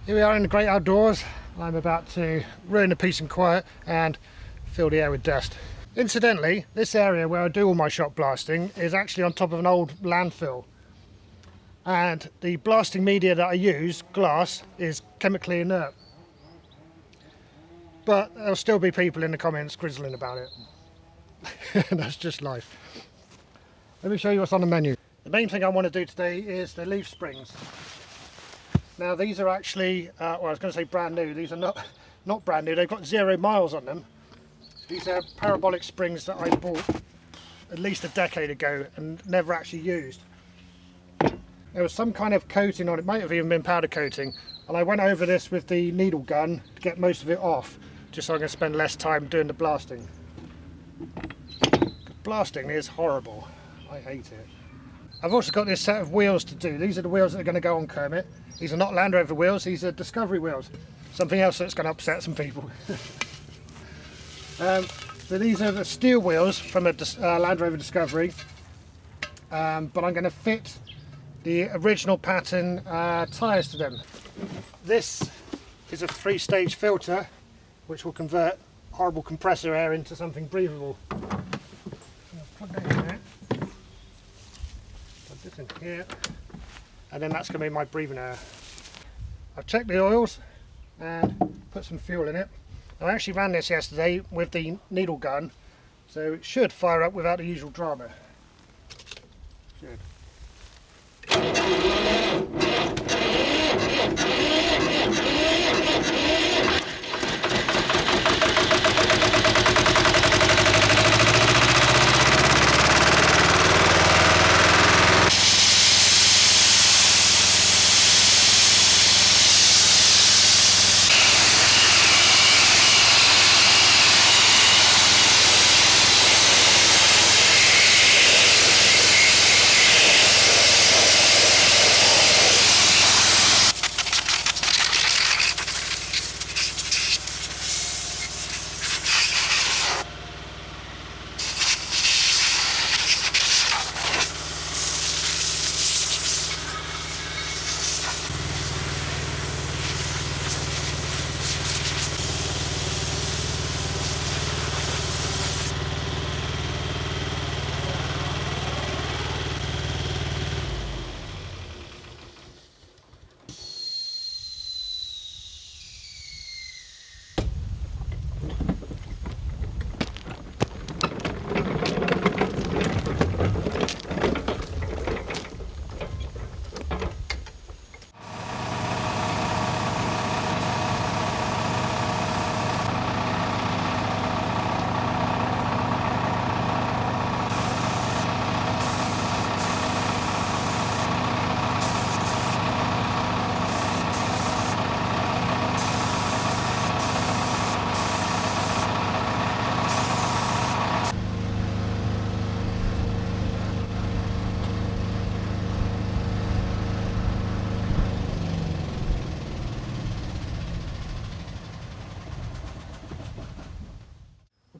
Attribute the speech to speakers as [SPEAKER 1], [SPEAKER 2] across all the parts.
[SPEAKER 1] Here we are in the great outdoors. I'm about to ruin the peace and quiet and fill the air with dust. Incidentally, this area where I do all my shot blasting is actually on top of an old landfill. And the blasting media that I use, glass, is chemically inert. But there'll still be people in the comments grizzling about it. That's just life. Let me show you what's on the menu. The main thing I want to do today is the leaf springs. Now these are actually, well I was going to say brand new, these are not brand new, they've got 0 miles on them. These are parabolic springs that I bought at least a decade ago and never actually used. There was some kind of coating on it, might have even been powder coating, and I went over this with the needle gun to get most of it off, just so I can spend less time doing the blasting. Blasting is horrible, I hate it. I've also got this set of wheels to do. These are the wheels that are going to go on Kermit. These are not Land Rover wheels, these are Discovery wheels. Something else that's going to upset some people. So these are the steel wheels from a Land Rover Discovery, but I'm going to fit the original pattern tyres to them. This is a 3-stage filter which will convert horrible compressor air into something breathable. Plug that in there. Plug this in here, and then that's going to be my breathing air. I've checked the oils and put some fuel in it. I actually ran this yesterday with the needle gun, so it should fire up without the usual drama. Should.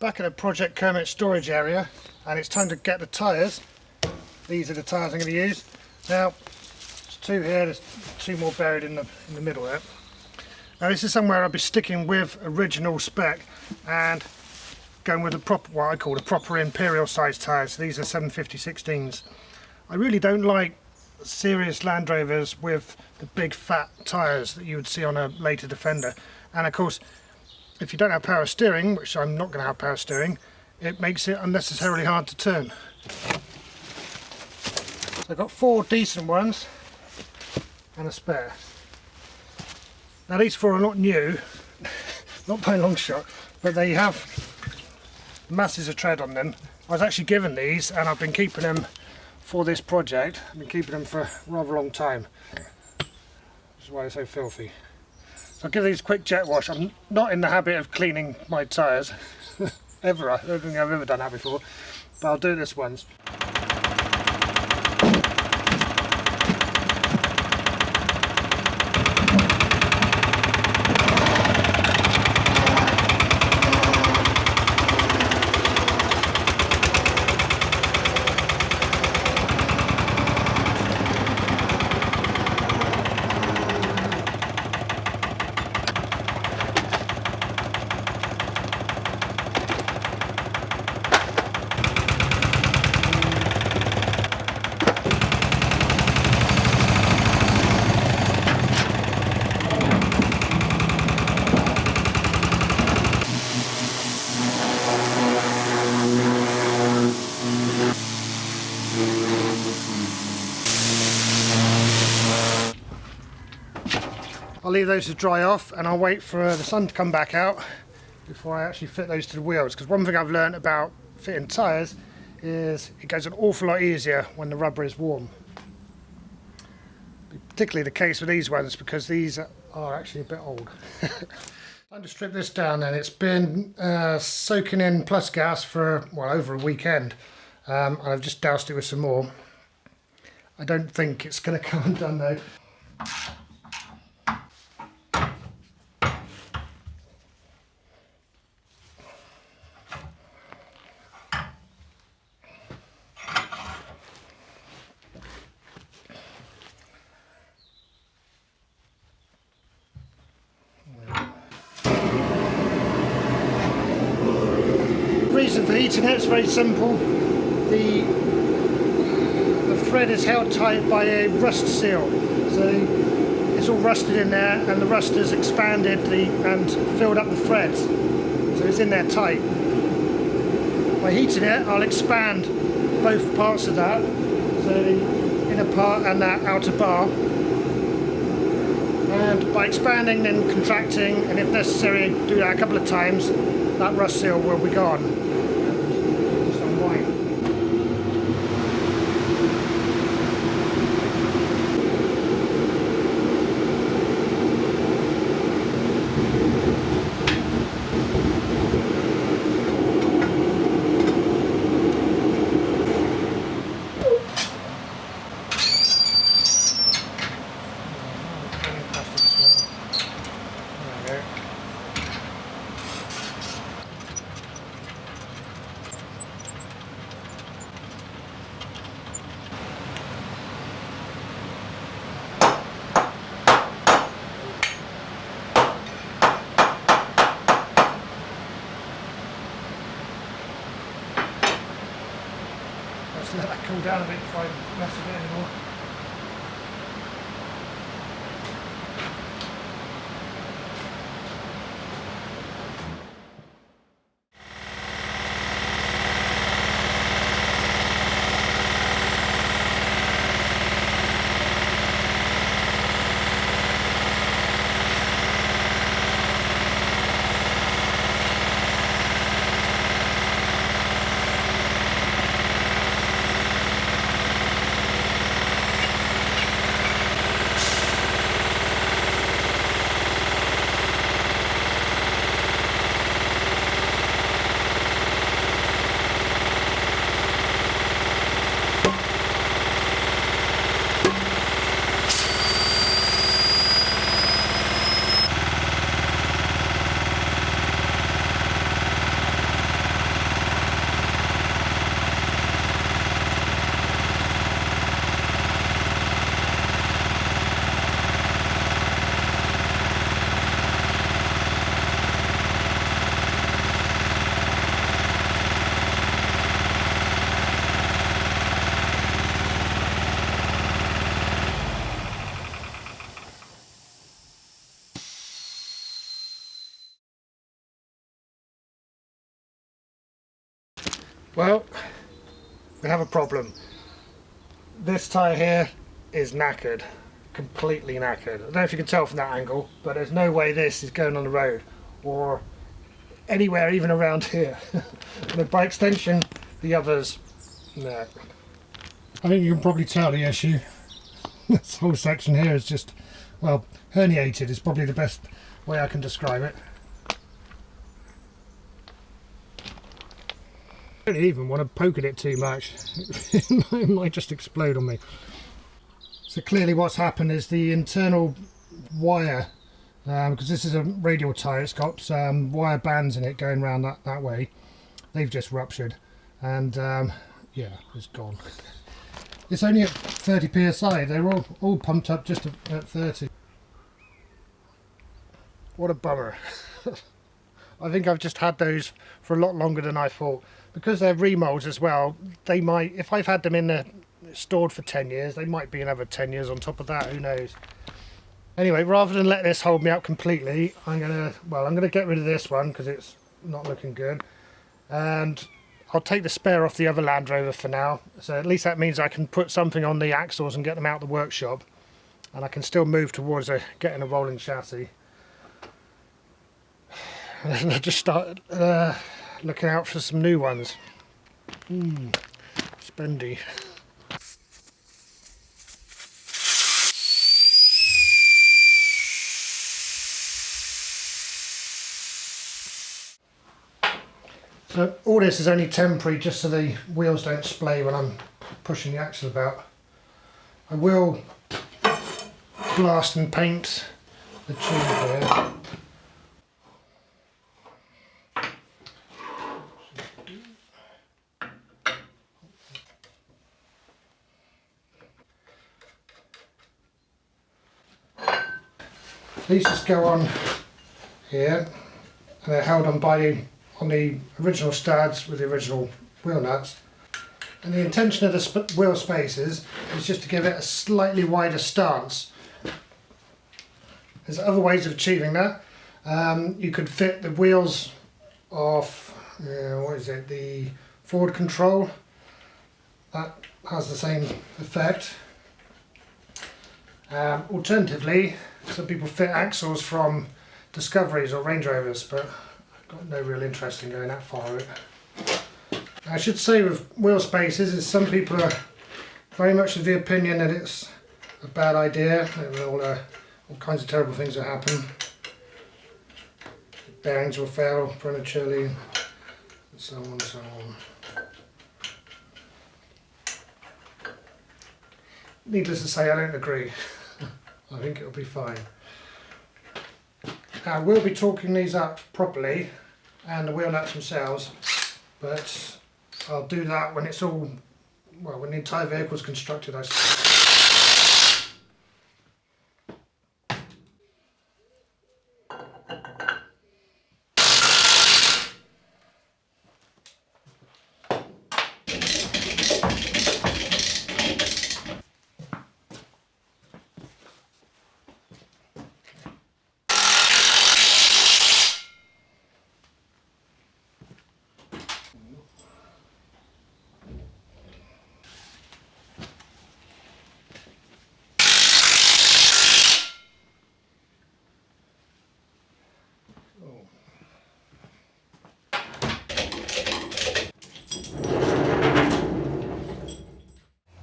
[SPEAKER 1] Back at the Project Kermit storage area, and it's time to get the tyres. These are the tyres I'm going to use. Now, there's 2 here, there's 2 more buried in the middle there. Now this is somewhere I'll be sticking with original spec and going with the proper, what I call the proper imperial size tyres. These are 750/16s. I really don't like serious Land Rovers with the big fat tyres that you would see on a later Defender. And of course, if you don't have power steering, which I'm not going to have power steering, it makes it unnecessarily hard to turn. So I've got 4 decent ones and a spare. Now these 4 are not new, not by a long shot, but they have masses of tread on them. I was actually given these and I've been keeping them for this project. I've been keeping them for a rather long time. This is why they're so filthy. So I'll give these a quick jet wash. I'm not in the habit of cleaning my tyres, ever. I don't think I've ever done that before, but I'll do this once. I'll leave those to dry off and I'll wait for the sun to come back out before I actually fit those to the wheels, because one thing I've learned about fitting tyres is it goes an awful lot easier when the rubber is warm. Particularly the case with these ones, because these are actually a bit old. Time to strip this down then. It's been soaking in plus gas for, well, over a weekend. And I've just doused it with some more. I don't think it's going to come undone though. The reason for heating it is very simple. The thread is held tight by a rust seal, so it's all rusted in there, and the rust has expanded and filled up the threads, so it's in there tight. By heating it, I'll expand both parts of that, so the inner part and that outer bar, and by expanding and contracting, and if necessary do that a couple of times, that rust seal will be gone. Just unwind. Just let that cool down a bit before I mess with it anymore. Well, we have a problem. This tyre here is knackered, completely knackered. I don't know if you can tell from that angle, but there's no way this is going on the road or anywhere even around here. And by extension, the others, no. I think you can probably tell the issue. This whole section here is just, well, herniated is probably the best way I can describe it. I don't even want to poke at it too much. It might just explode on me. So clearly what's happened is the internal wire, because this is a radial tyre, it's got some wire bands in it going around that way. They've just ruptured and yeah, it's gone. It's only at 30 psi, they're all pumped up just at 30. What a bummer. I think I've just had those for a lot longer than I thought. Because they're remolds as well, they might, if I've had them in there stored for 10 years, they might be another 10 years on top of that, who knows. Anyway, rather than let this hold me up completely, I'm gonna get rid of this one because it's not looking good. And I'll take the spare off the other Land Rover for now. So at least that means I can put something on the axles and get them out of the workshop. and I can still move towards getting a rolling chassis. And then I just started looking out for some new ones. Spendy. So all this is only temporary, just so the wheels don't splay when I'm pushing the axle about. I will blast and paint the tube here. These just go on here, and they're held on on the original studs with the original wheel nuts. And the intention of the wheel spaces is just to give it a slightly wider stance. There's other ways of achieving that. You could fit the wheels off, the forward control. That has the same effect. Alternatively, some people fit axles from Discoveries or Range Rovers, but I've got no real interest in going that far with it. I should say with wheel spaces is some people are very much of the opinion that it's a bad idea. All kinds of terrible things will happen. Bearings will fail prematurely, and so on and so on. Needless to say, I don't agree. I think it'll be fine. I will be torquing these up properly, and the wheel nuts themselves, but I'll do that when it's all, well, when the entire vehicle is constructed, I suppose.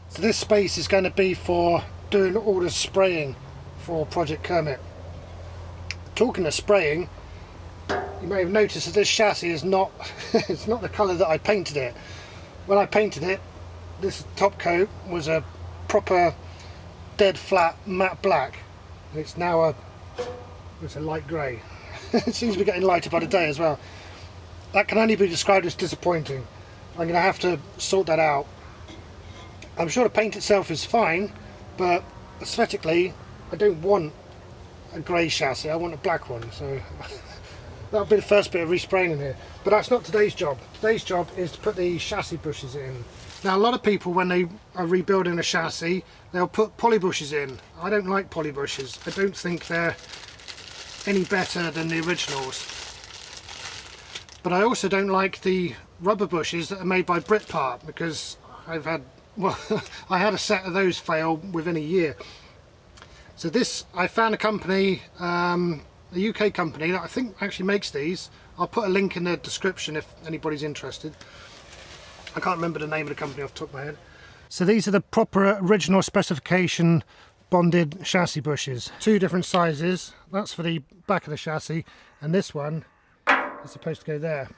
[SPEAKER 1] So this space is going to be for doing all the spraying for Project Kermit. Talking of spraying, you may have noticed that this chassis is not it's not the colour that I painted it. When I painted it, this top coat was a proper dead flat matte black, and it's now it's a light grey. It seems to be getting lighter by the day as well. That can only be described as disappointing. I'm going to have to sort that out. I'm sure the paint itself is fine, but aesthetically I don't want a grey chassis, I want a black one, so that'll be the first bit of respraying in here. But that's not today's job. Today's job is to put the chassis bushes in. Now a lot of people, when they are rebuilding a chassis, they'll put poly bushes in. I don't like poly bushes. I don't think they're any better than the originals. But I also don't like the rubber bushes that are made by Britpart, because I've had, well, I had a set of those fail within a year. So this, I found a company, a UK company that I think actually makes these. I'll put a link in the description if anybody's interested. I can't remember the name of the company off the top of my head. So these are the proper original specification bonded chassis bushes. Two different sizes. That's for the back of the chassis, and this one is supposed to go there.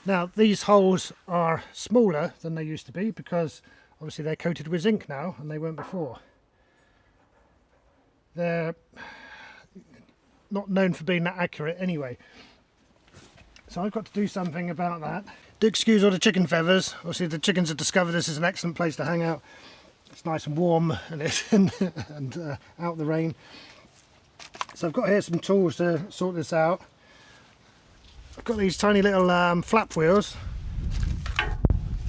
[SPEAKER 1] Now these holes are smaller than they used to be because obviously they're coated with zinc now and they weren't before. They're not known for being that accurate anyway. So I've got to do something about that. Do excuse all the chicken feathers. Obviously the chickens have discovered this is an excellent place to hang out. It's nice and warm and out the rain. So I've got here some tools to sort this out. I've got these tiny little flap wheels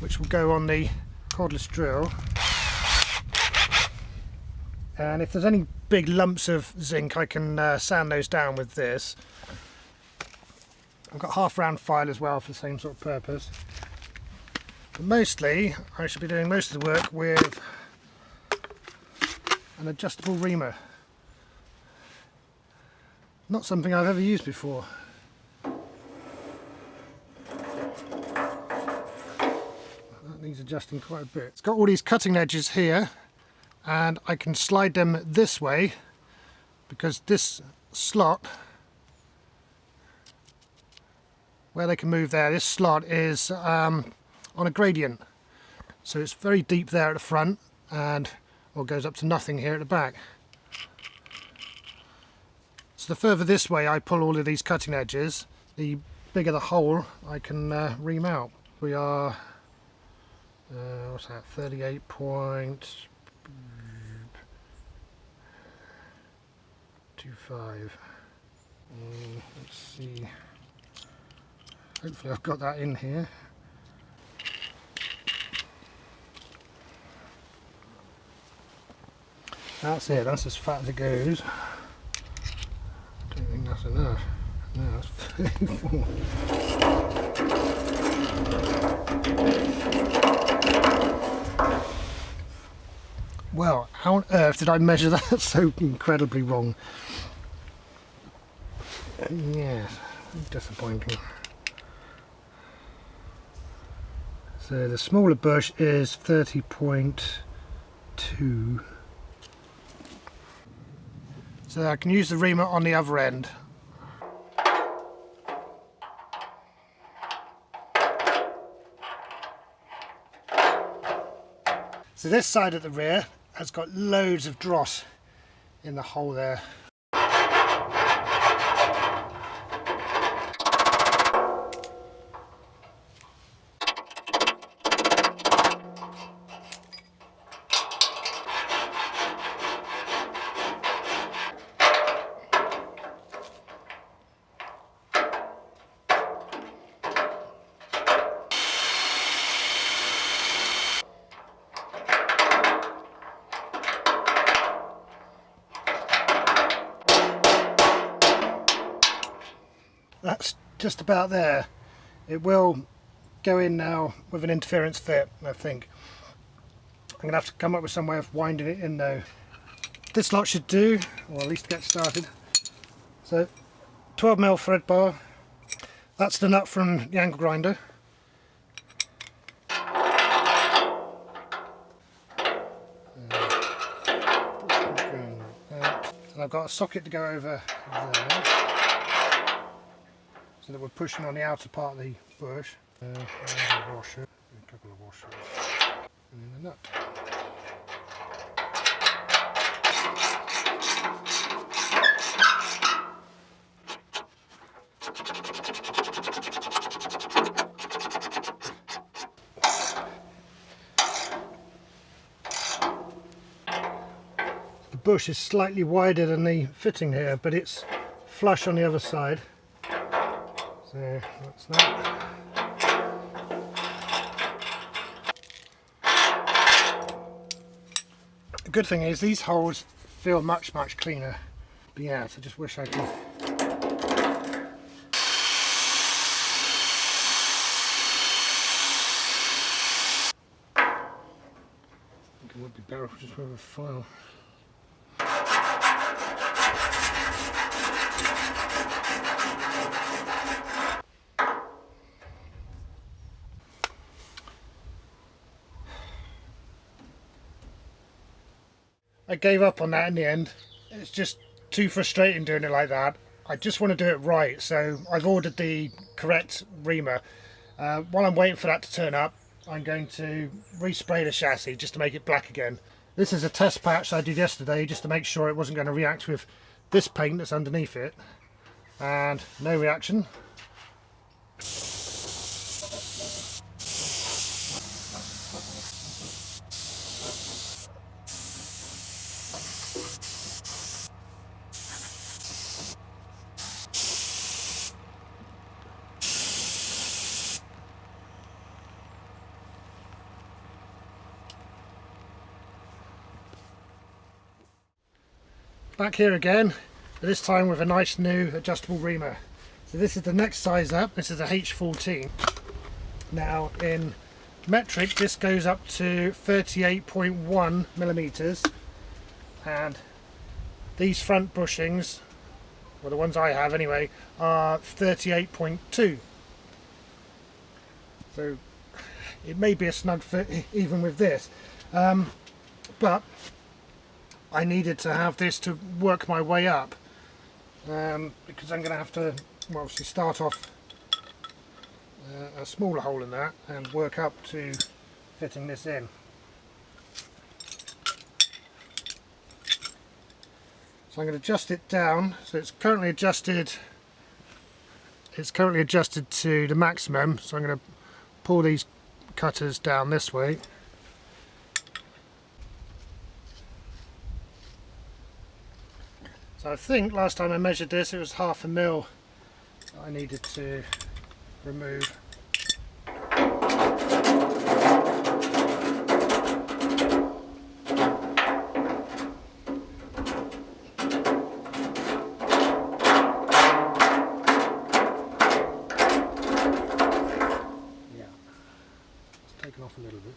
[SPEAKER 1] which will go on the cordless drill, and if there's any big lumps of zinc I can sand those down with this. I've got half round file as well for the same sort of purpose, but mostly I should be doing most of the work with an adjustable reamer. Not something I've ever used before. That needs adjusting quite a bit. It's got all these cutting edges here, and I can slide them this way because this slot, where they can move there, this slot is on a gradient. So it's very deep there at the front, and goes up to nothing here at the back. So the further this way I pull all of these cutting edges, the bigger the hole I can ream out. We are, what's that, 38.25. Let's see, hopefully I've got that in here. That's it, that's as fat as it goes. I don't think that's enough. No, that's 34. Well, how on earth did I measure that so incredibly wrong? Yes, disappointing. So the smaller bush is 30.2. So I can use the reamer on the other end. So this side of the rear has got loads of dross in the hole there. That's just about there. It will go in now with an interference fit, I think. I'm going to have to come up with some way of winding it in though. This lot should do, or at least get started. So 12mm thread bar, that's the nut from the angle grinder. And I've got a socket to go over there, so that we're pushing on the outer part of the bush. A washer, a couple of washers, and then the nut. The bush is slightly wider than the fitting here, but it's flush on the other side. So that's that. The good thing is these holes feel much cleaner. But yeah, so I just wish I could. I think it would be better just with a file. I gave up on that in the end. It's just too frustrating doing it like that. I just want to do it right, so I've ordered the correct reamer. While I'm waiting for that to turn up, I'm going to respray the chassis just to make it black again. This is a test patch I did yesterday just to make sure it wasn't going to react with this paint that's underneath it. And no reaction. Back here again, but this time with a nice new adjustable reamer. So this is the next size up. This is a H14. Now in metric this goes up to 38.1 millimeters, and these front bushings, well the ones I have anyway, are 38.2. So it may be a snug fit even with this, but I needed to have this to work my way up, because I'm going to have to, well, obviously start off a smaller hole in that and work up to fitting this in. So I'm going to adjust it down. So it's currently adjusted. It's currently adjusted to the maximum. So I'm going to pull these cutters down this way. So I think last time I measured this, it was 1/2 mil that I needed to remove. Off a little bit.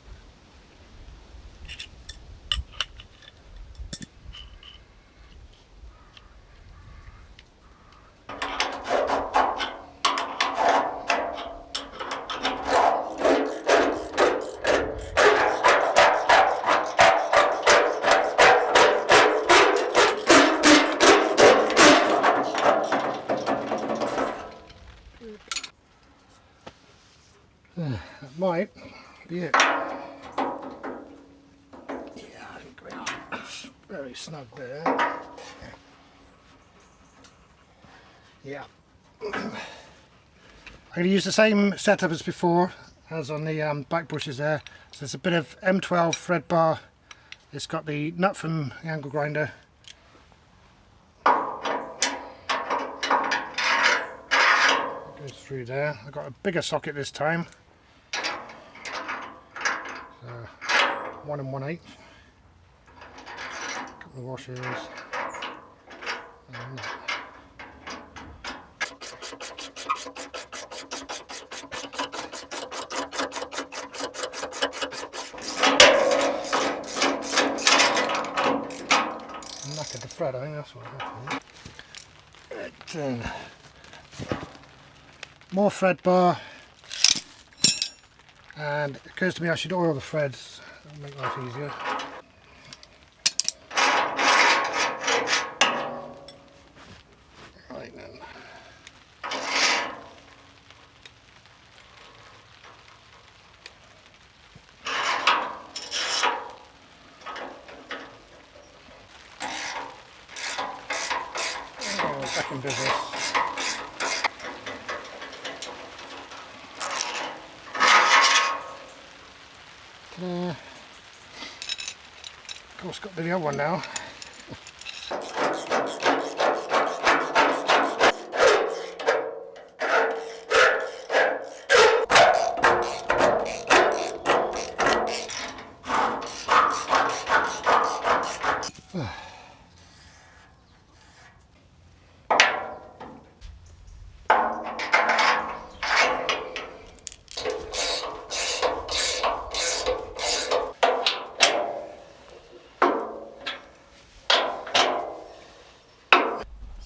[SPEAKER 1] That might be it. Yeah, I think we are very snug there. Yeah. I'm going to use the same setup as before, as on the back bushes there. So it's a bit of M12 thread bar. It's got the nut from the angle grinder. It goes through there. I've got a bigger socket this time. 1 1/8. Couple of washers. And knackered the thread, I think that's what happened. More thread bar, and it occurs to me I should oil the threads. That'll make life easier. Right then. Oh, back in business. Of course, got the other one now.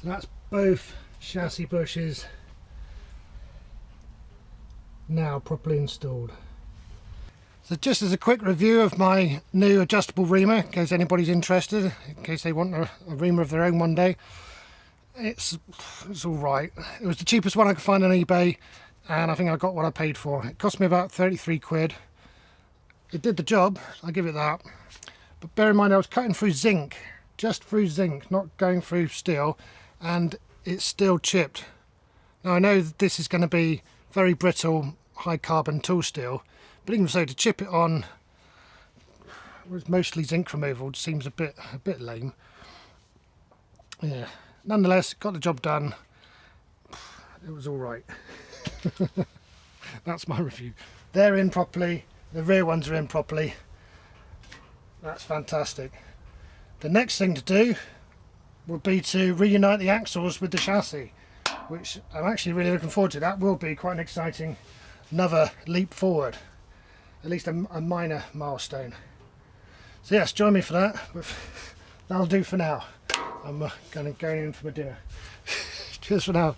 [SPEAKER 1] So that's both chassis bushes now properly installed. So just as a quick review of my new adjustable reamer, in case anybody's interested, in case they want a reamer of their own one day, it's all right. It was the cheapest one I could find on eBay, and I think I got what I paid for. It cost me about 33 quid. It did the job, I'll give it that. But bear in mind I was cutting through zinc, just through zinc, not going through steel, and it's still chipped. Now I know that this is going to be very brittle, high carbon tool steel, but even so, to chip it on with mostly zinc removal seems a bit lame. Yeah, nonetheless, got the job done. It was all right. That's my review. They're in properly, the rear ones are in properly. That's fantastic. The next thing to do would be to reunite the axles with the chassis, which I'm actually really looking forward to. That will be quite an exciting, another leap forward, at least a minor milestone. So yes, join me for that. But that'll do for now. I'm going in for my dinner. Cheers for now.